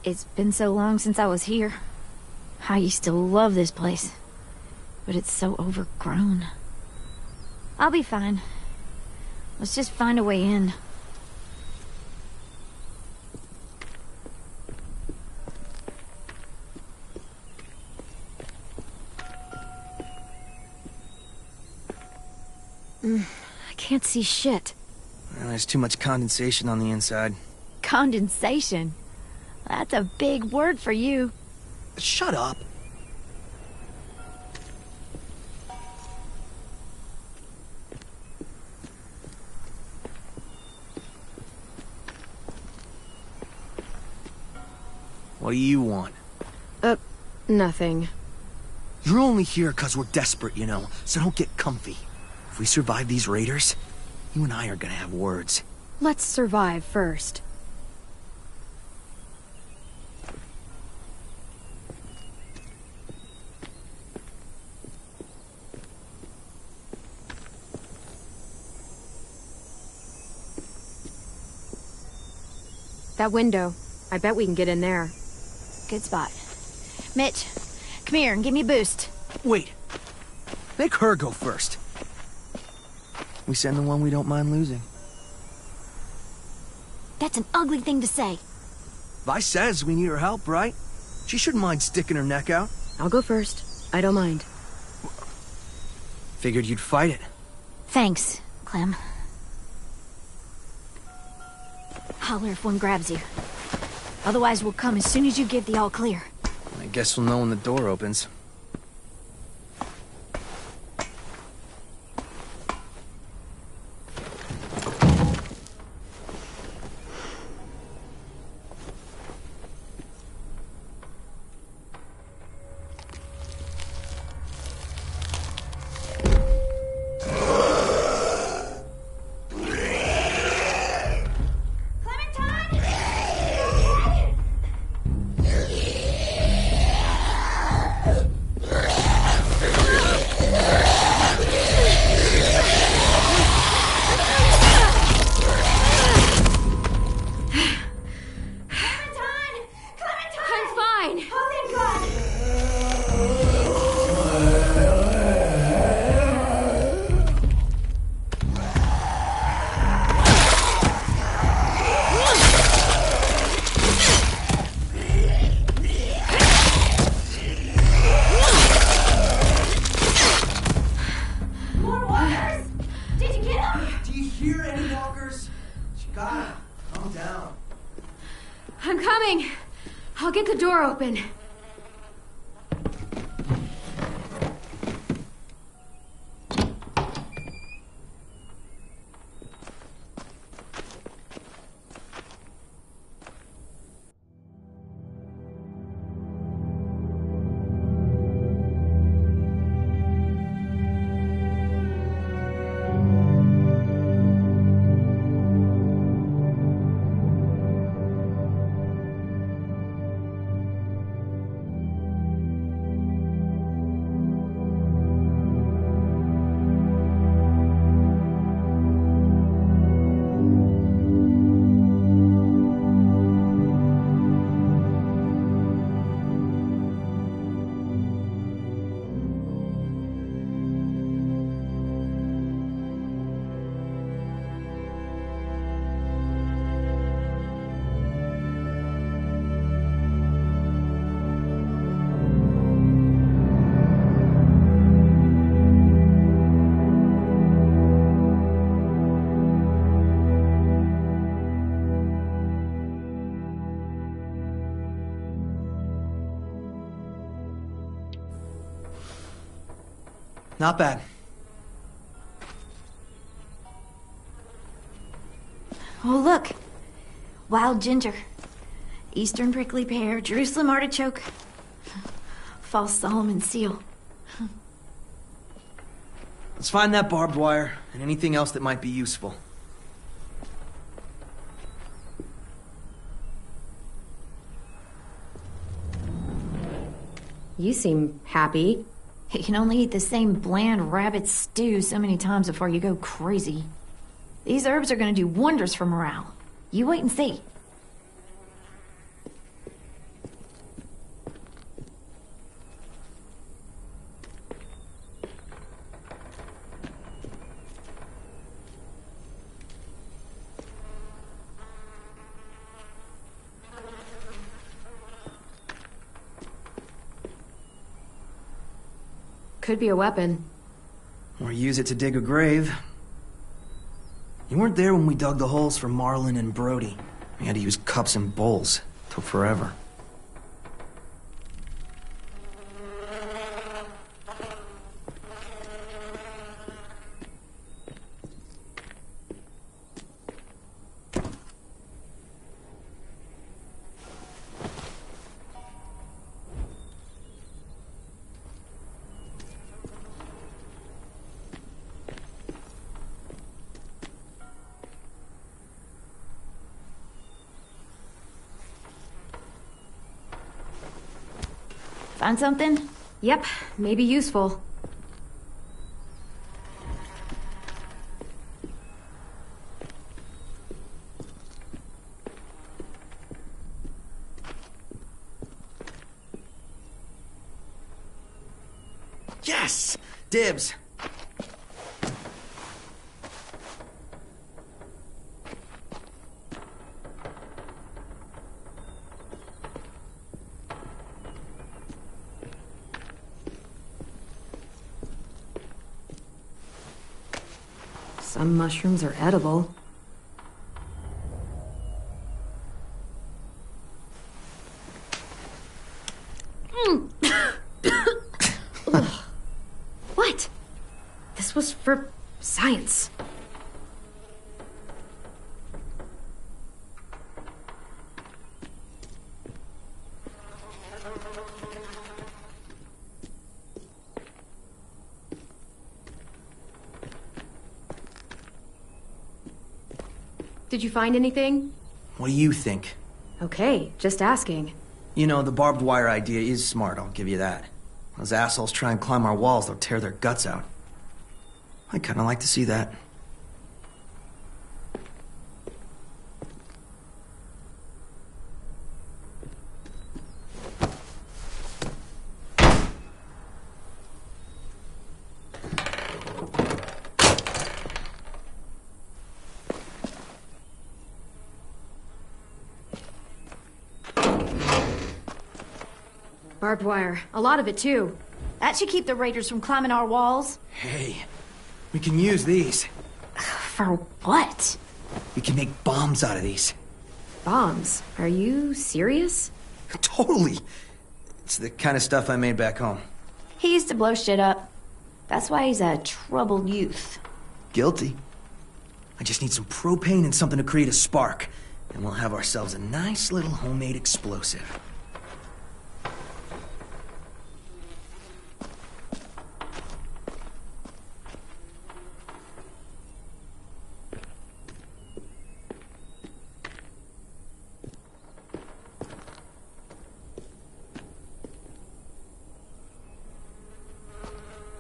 It's been so long since I was here. I used to love this place, but it's so overgrown. I'll be fine. Let's just find a way in. I can't see shit. Well, there's too much condensation on the inside. Condensation? That's a big word for you. Shut up. What do you want? Nothing. You're only here because we're desperate, you know, so don't get comfy. If we survive these raiders, you and I are gonna have words. Let's survive first. That window. I bet we can get in there. Good spot. Mitch, come here and give me a boost. Wait. Make her go first. We send the one we don't mind losing. That's an ugly thing to say. Vi says we need her help, right? She shouldn't mind sticking her neck out. I'll go first. I don't mind. Figured you'd fight it. Thanks, Clem. Holler if one grabs you. Otherwise, we'll come as soon as you give the all clear. I guess we'll know when the door opens. I'll get the door open. Not bad. Oh, look. Wild ginger. Eastern prickly pear, Jerusalem artichoke. False Solomon seal. Let's find that barbed wire and anything else that might be useful. You seem happy. You can only eat the same bland rabbit stew so many times before you go crazy. These herbs are gonna do wonders for morale. You wait and see. Could be a weapon. Or use it to dig a grave. You weren't there when we dug the holes for Marlin and Brody. We had to use cups and bowls. Took forever. Find something? Yep, maybe useful. Yes! Dibs! Some mushrooms are edible. What? This was for science. Did you find anything? What do you think? Okay, just asking. You know, the barbed wire idea is smart, I'll give you that. Those assholes try and climb our walls, they'll tear their guts out. I'd kinda like to see that. Barbed wire. A lot of it, too. That should keep the raiders from climbing our walls. Hey, we can use these. For what? We can make bombs out of these. Bombs? Are you serious? Totally. It's the kind of stuff I made back home. He used to blow shit up. That's why he's a troubled youth. Guilty. I just need some propane and something to create a spark. And we'll have ourselves a nice little homemade explosive.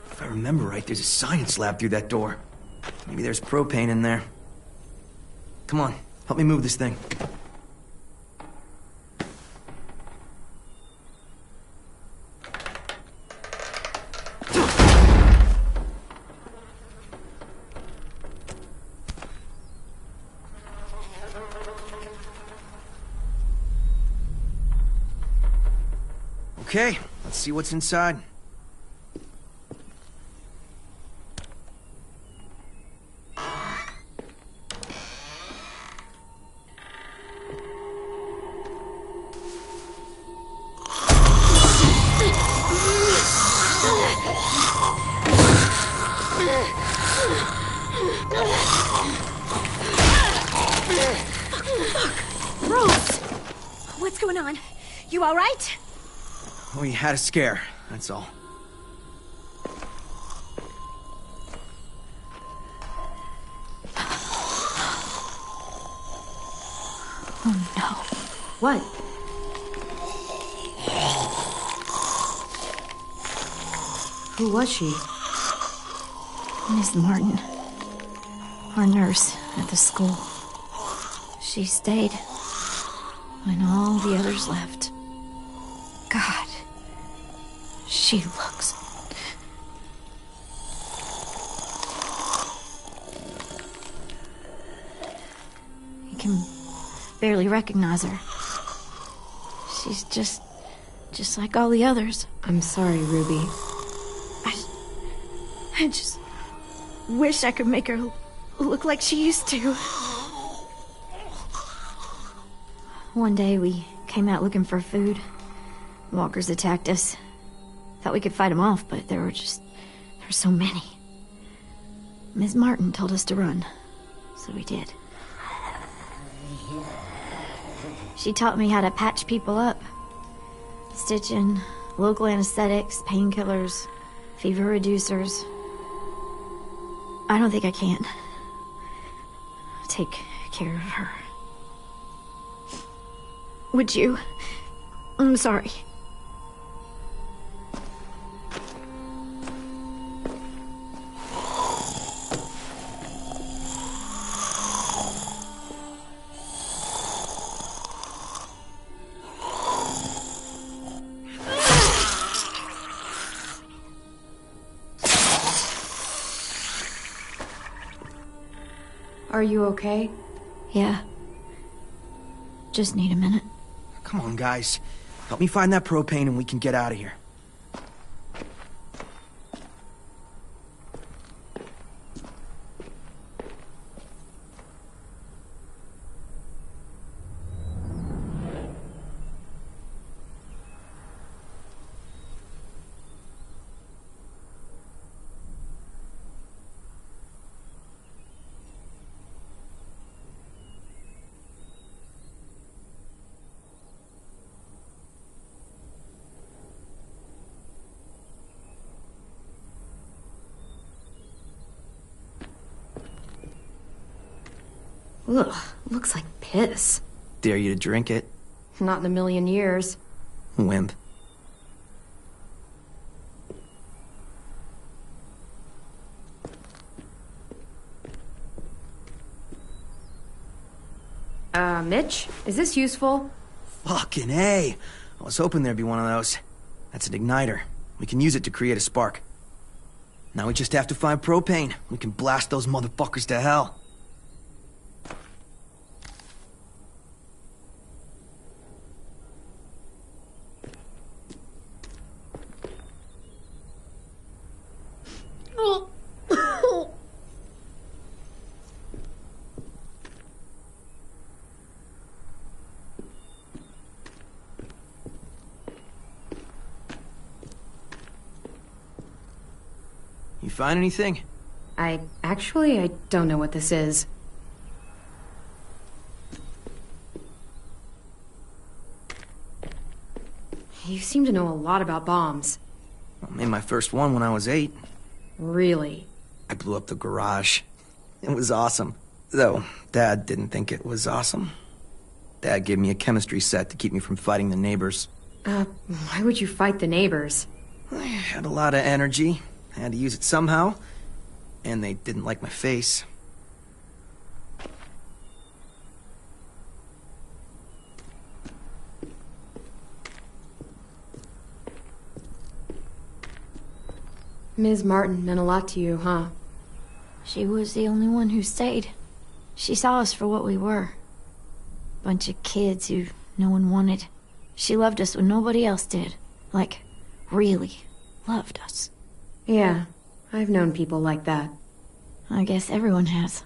If I remember right, there's a science lab through that door. Maybe there's propane in there. Come on, help me move this thing. Okay, let's see what's inside. Rose! What's going on? You all right? We had a scare, that's all. Oh no. What? Who was she? Miss Martin. Our nurse at the school. She stayed when all the others left. God. She looks... You can barely recognize her. She's just like all the others. I'm sorry, Ruby. I just wish I could make her look like she used to. One day we came out looking for food. Walkers attacked us. Thought we could fight them off, but there were so many. Miss Martin told us to run, so we did. She taught me how to patch people up. Stitching, local anesthetics, painkillers, fever reducers. I don't think I can take care of her. Would you? I'm sorry. Are you okay? Yeah. Just need a minute. Come on, guys. Help me find that propane and we can get out of here. Ugh, looks like piss. Dare you to drink it? Not in a million years. Wimp. Mitch? Is this useful? Fucking A! I was hoping there'd be one of those. That's an igniter. We can use it to create a spark. Now we just have to find propane. We can blast those motherfuckers to hell. You find anything? I don't know what this is. You seem to know a lot about bombs. I made my first one when I was 8. Really? I blew up the garage. It was awesome. Though, Dad didn't think it was awesome. Dad gave me a chemistry set to keep me from fighting the neighbors. Why would you fight the neighbors? I had a lot of energy. I had to use it somehow. And they didn't like my face. Ms. Martin meant a lot to you, huh? She was the only one who stayed. She saw us for what we were. Bunch of kids who no one wanted. She loved us when nobody else did. Like, really loved us. Yeah, I've known people like that. I guess everyone has.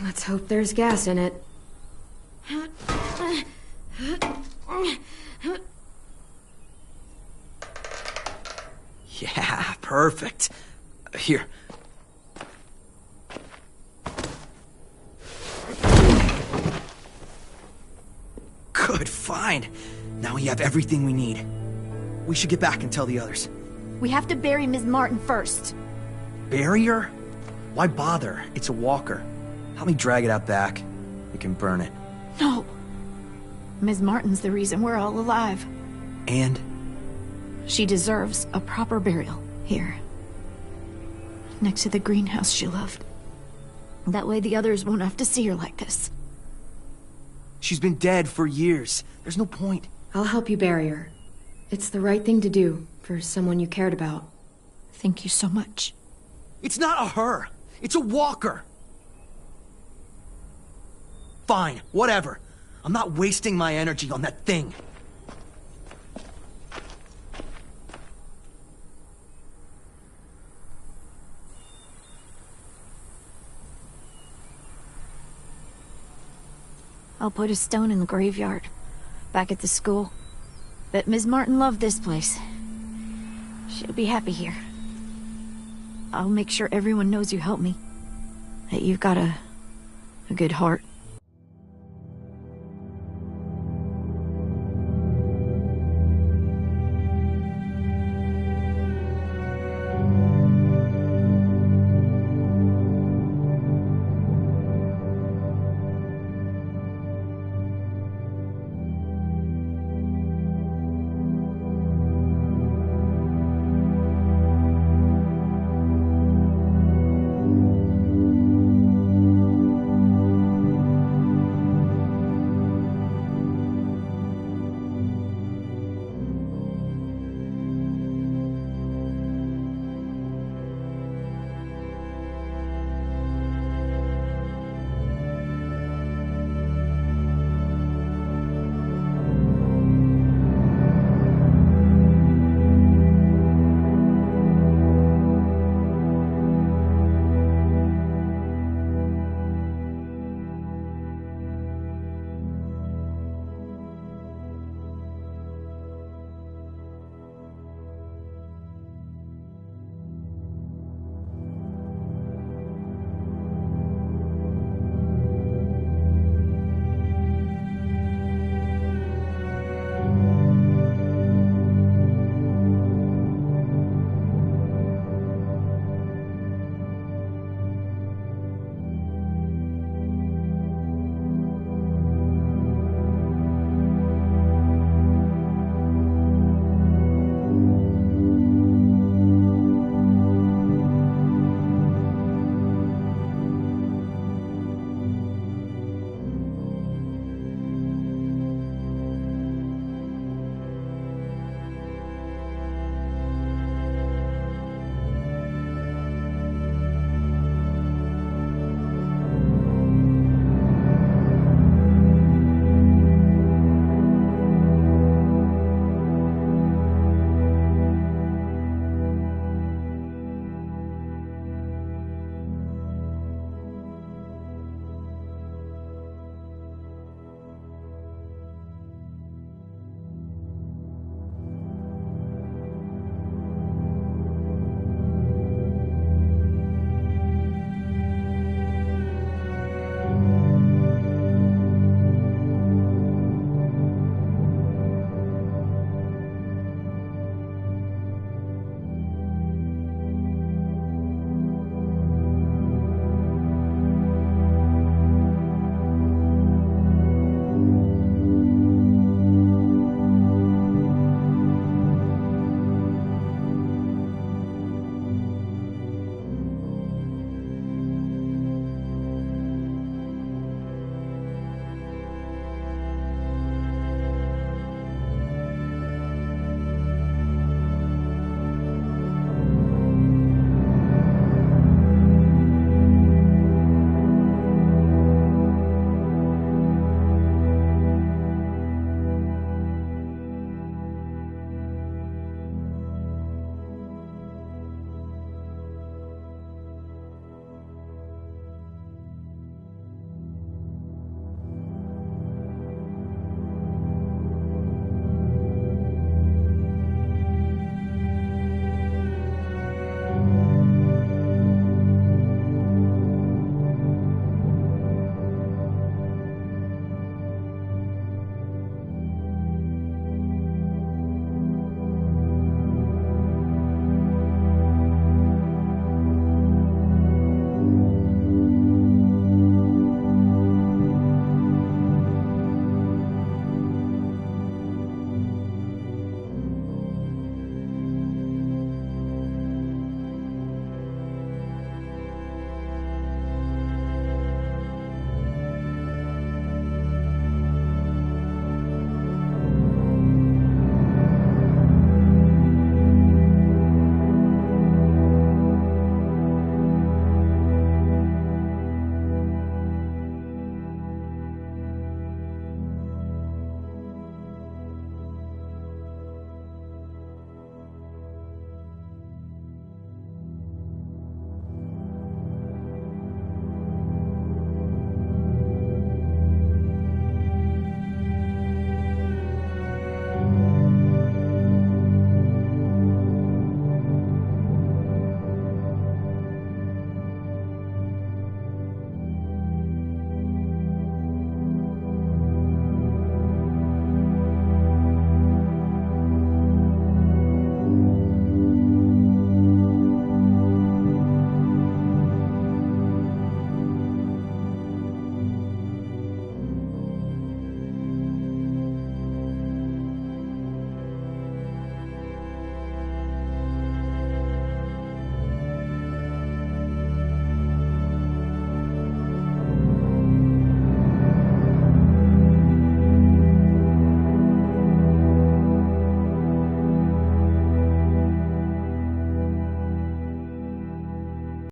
Let's hope there's gas in it. Yeah, perfect. Here. Good find. Now we have everything we need. We should get back and tell the others. We have to bury Ms. Martin first. Bury her? Why bother? It's a walker. Help me drag it out back. We can burn it. No. Ms. Martin's the reason we're all alive. And? She deserves a proper burial here. Next to the greenhouse she loved. That way the others won't have to see her like this. She's been dead for years. There's no point. I'll help you bury her. It's the right thing to do for someone you cared about. Thank you so much. It's not a her. It's a walker. Fine, whatever. I'm not wasting my energy on that thing. I'll put a stone in the graveyard, back at the school. Bet Ms. Martin loved this place. She'll be happy here. I'll make sure everyone knows you helped me. That you've got a good heart.